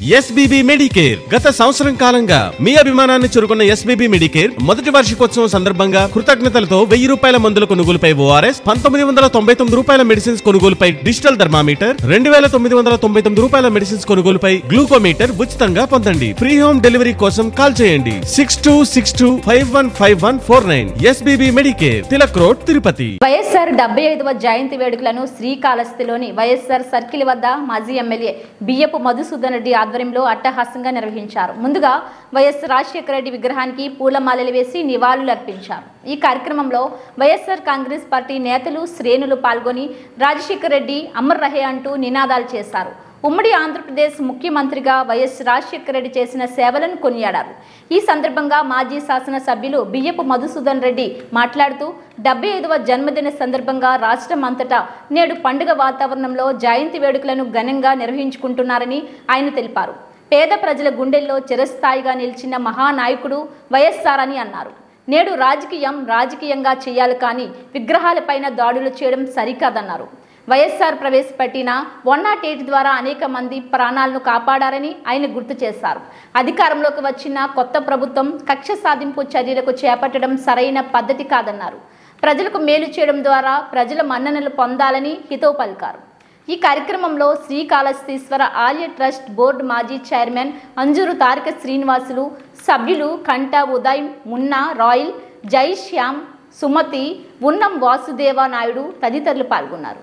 SBB Medicare గత సంవత్సరం కాలంగా మీ అభిమానాన్ని చురుకున్న ఎస్బీబీ మెడికేర్ మొదటి వార్షికోత్సవం సందర్భంగా కృతజ్ఞతలతో 1000 రూపాయల మందుల కొనుగోలుపై ఓఆర్ఎస్, 1999 రూపాయల మెడిసిన్స్ కొనుగోలుపై డిజిటల్ థర్మామీటర్, 2999 రూపాయల మెడిసిన్స్ కొనుగోలుపై గ్లూకోమీటర్ ఉచితంగా పొందండి. ఫ్రీ హోమ్ డెలివరీ కోసం కాల్ చేయండి 6262515149. SBB medicare, Tilak road, Tirupati. YSR 75వ జయంతి వేడుకలను శ్రీకాళహస్తిలోని వైఎస్ఆర్ సర్కిల్ వద్ద మాజీ ఎమ్మెల్యే బియ్యపు మధుసూదన్ రెడ్డి ఆధ్వర్యంలో అట్టహాసంగా నిర్వహించారు. ముందుగా వైఎస్ రాజశేఖర రెడ్డి విగ్రహానికి పూలమాలలు వేసి నివాళులు అర్పించారు. ఈ కార్యక్రమంలో వైఎస్ఆర్ కాంగ్రెస్ పార్టీ నేతలు, శ్రేణులు పాల్గొని రాజశేఖర రెడ్డి అమర్ రహే అంటూ నినాదాలు చేశారు. ఉమ్మడి ఆంధ్రప్రదేశ్ ముఖ్యమంత్రిగా వైఎస్ రాజశేఖర రెడ్డి చేసిన సేవలను కొనియాడారు. ఈ సందర్భంగా మాజీ శాసనసభ్యులు బియ్యపు మధుసూదన్ రెడ్డి మాట్లాడుతూ 75వ జన్మదిన సందర్భంగా రాష్ట్రం అంతటా నేడు పండుగ వాతావరణంలో జయంతి వేడుకలను ఘనంగా నిర్వహించుకుంటున్నారని ఆయన తెలిపారు. పేద ప్రజల గుండెల్లో చిరస్థాయిగా నిలిచిన మహానాయకుడు వైఎస్ఆర్ అని అన్నారు. నేడు రాజకీయంగా చేయాలి, కానీ విగ్రహాలపైన దాడులు చేయడం సరికాదన్నారు. వైఎస్ఆర్ ప్రవేశపెట్టిన 108 ద్వారా అనేక మంది ప్రాణాలను కాపాడారని ఆయన గుర్తు చేశారు. అధికారంలోకి వచ్చిన కొత్త ప్రభుత్వం కక్ష సాధింపు చర్యలకు చేపట్టడం సరైన పద్ధతి కాదన్నారు. ప్రజలకు మేలు చేయడం ద్వారా ప్రజల మన్ననలు పొందాలని హితవు పలికారు. ఈ కార్యక్రమంలో శ్రీకాళహస్తీశ్వర ఆలయ ట్రస్ట్ బోర్డు మాజీ చైర్మన్ అంజూరు తారక శ్రీనివాసులు, సభ్యులు కంటా ఉదయ్, మున్నా, రాయల్, జై శ్యామ్, సుమతి, ఉన్నం వాసుదేవ నాయుడు తదితరులు పాల్గొన్నారు.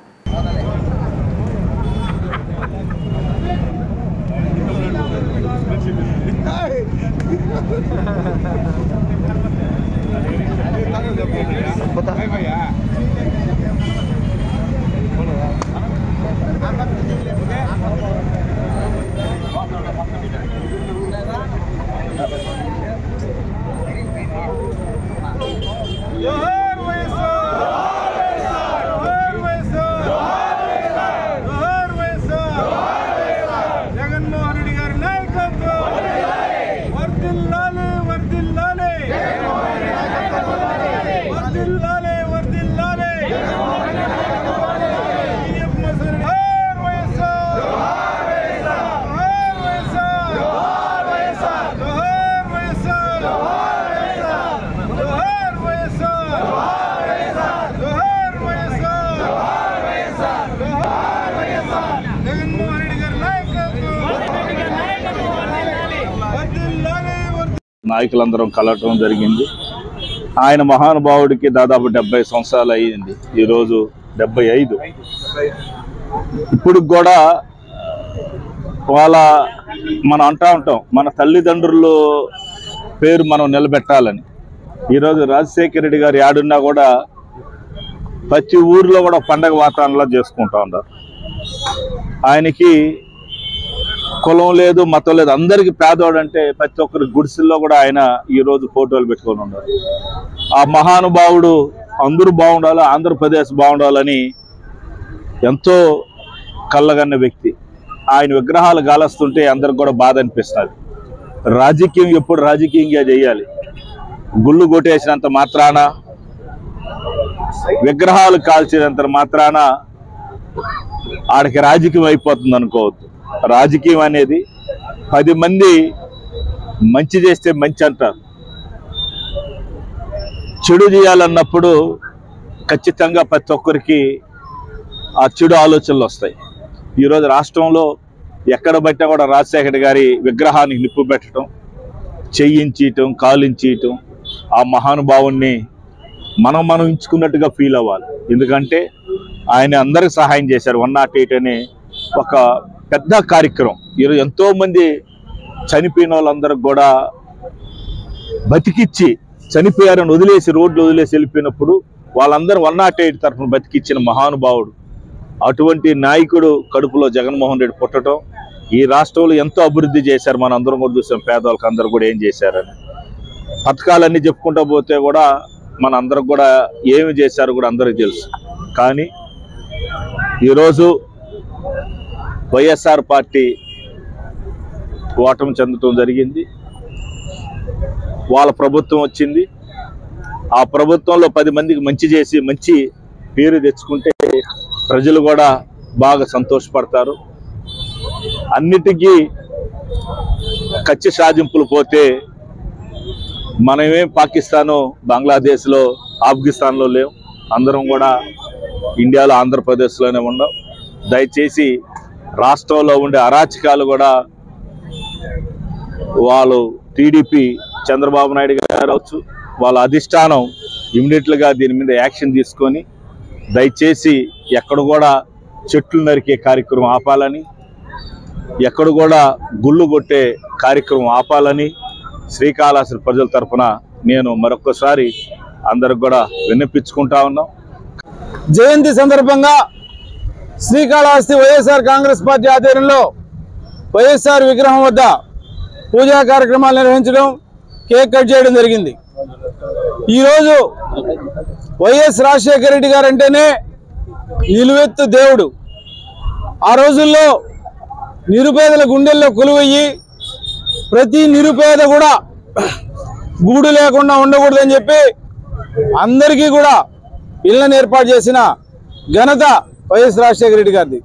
నాయకులందరం కలవటం జరిగింది. ఆయన మహానుభావుడికి దాదాపు 70 సంవత్సరాలు అయ్యింది. ఈరోజు 75. ఇప్పుడు కూడా మనం అంటూ ఉంటాం, మన తల్లిదండ్రుల పేరు మనం నిలబెట్టాలని. ఈరోజు రాజశేఖర రెడ్డి గారు యాడున్నా కూడా ప్రతి ఊర్లో కూడా పండగ వాతావరణంలో చేసుకుంటూ ఉన్నారు. ఆయనకి కులం లేదు, మతం లేదు, అందరికి పేదవాడు అంటే ప్రతి ఒక్కరి గుడిసెల్లో కూడా ఆయన ఈరోజు ఫోటోలు పెట్టుకొని ఉన్నారు. ఆ మహానుభావుడు అందరూ బాగుండాలి, ఆంధ్రప్రదేశ్ బాగుండాలని ఎంతో కళ్ళగన్న వ్యక్తి. ఆయన విగ్రహాలు గాలస్తుంటే అందరికి కూడా బాధ అనిపిస్తుంది. రాజకీయం ఎప్పుడు రాజకీయంగా చేయాలి. గుళ్ళు కొట్టేసినంత మాత్రాన, విగ్రహాలు కాల్చినంత మాత్రాన ఆడికి రాజకీయం అయిపోతుంది అనుకోవద్దు. రాజకీయం అనేది 10 మంది మంచి చేస్తే మంచి అంటారు. చెడు చేయాలన్నప్పుడు ఖచ్చితంగా ప్రతి ఒక్కరికి ఆ చెడు ఆలోచనలు వస్తాయి. ఈరోజు రాష్ట్రంలో ఎక్కడ బట్టినా కూడా రాజశేఖర గారి విగ్రహానికి నిప్పు పెట్టడం, చేయించటం, కాలించటం, ఆ మహానుభావుణ్ణి మనం ఎంచుకున్నట్టుగా ఫీల్ అవ్వాలి. ఎందుకంటే ఆయన అందరికి సహాయం చేశారు. 108 అనే ఒక పెద్ద కార్యక్రమం. ఈరోజు ఎంతోమంది చనిపోయిన వాళ్ళందరికి కూడా బతికిచ్చి, చనిపోయారని వదిలేసి రోడ్లు వదిలేసి వెళ్ళిపోయినప్పుడు వాళ్ళందరూ 108 తరఫున బతికిచ్చిన మహానుభావుడు. అటువంటి నాయకుడు కడుపులో జగన్మోహన్ రెడ్డి పుట్టడం, ఈ రాష్ట్రంలో ఎంతో అభివృద్ధి చేశారు. మనం అందరం కూడా చూసాం, పేదవాళ్ళకి అందరూ కూడా ఏం చేశారని. పథకాలన్నీ చెప్పుకుంటూ పోతే కూడా మన అందరికి కూడా ఏమి చేశారో కూడా అందరికీ తెలుసు. కానీ ఈరోజు వైఎస్ఆర్ పార్టీ ఓటమి చెందటం జరిగింది. వాళ్ళ ప్రభుత్వం వచ్చింది. ఆ ప్రభుత్వంలో 10 మందికి మంచి చేసి మంచి పేరు తెచ్చుకుంటే ప్రజలు కూడా బాగా సంతోషపడతారు. అన్నిటికీ కచ్చి సాధింపులు పోతే మనమేం పాకిస్తాను, బంగ్లాదేశ్లో, ఆఫ్ఘనిస్తాన్లో లేవు. అందరం కూడా ఇండియాలో, ఆంధ్రప్రదేశ్లోనే ఉన్నాం. దయచేసి రాష్ట్రంలో ఉండే అరాచకాలు కూడా వాళ్ళు టీడీపీ చంద్రబాబు నాయుడు గారు అవచ్చు, వాళ్ళ అధిష్టానం ఇమ్మీడియట్గా దీని మీద యాక్షన్ తీసుకొని దయచేసి ఎక్కడ కూడా చెట్లు నరికే కార్యక్రమం ఆపాలని, ఎక్కడ కూడా గుళ్ళు కొట్టే కార్యక్రమం ఆపాలని శ్రీకాళహస్తి ప్రజల తరఫున నేను మరొకసారి అందరికి కూడా విన్నపించుకుంటా ఉన్నాం. జయంతి సందర్భంగా శ్రీకాళహస్తి వైఎస్ఆర్ కాంగ్రెస్ పార్టీ ఆధ్వర్యంలో వైఎస్ఆర్ విగ్రహం వద్ద పూజా కార్యక్రమాలు నిర్వహించడం, కేక్ కట్ చేయడం జరిగింది. ఈరోజు వైఎస్ రాజశేఖర రెడ్డి గారు అంటేనే నిలువెత్తు దేవుడు. ఆ రోజుల్లో నిరుపేదల గుండెల్లో కొలువయ్యి ప్రతి నిరుపేద కూడా గూడు లేకుండా ఉండకూడదని చెప్పి అందరికీ కూడా ఇళ్లను ఏర్పాటు చేసిన ఘనత వైఎస్ రాజశేఖర రెడ్డి గారిది.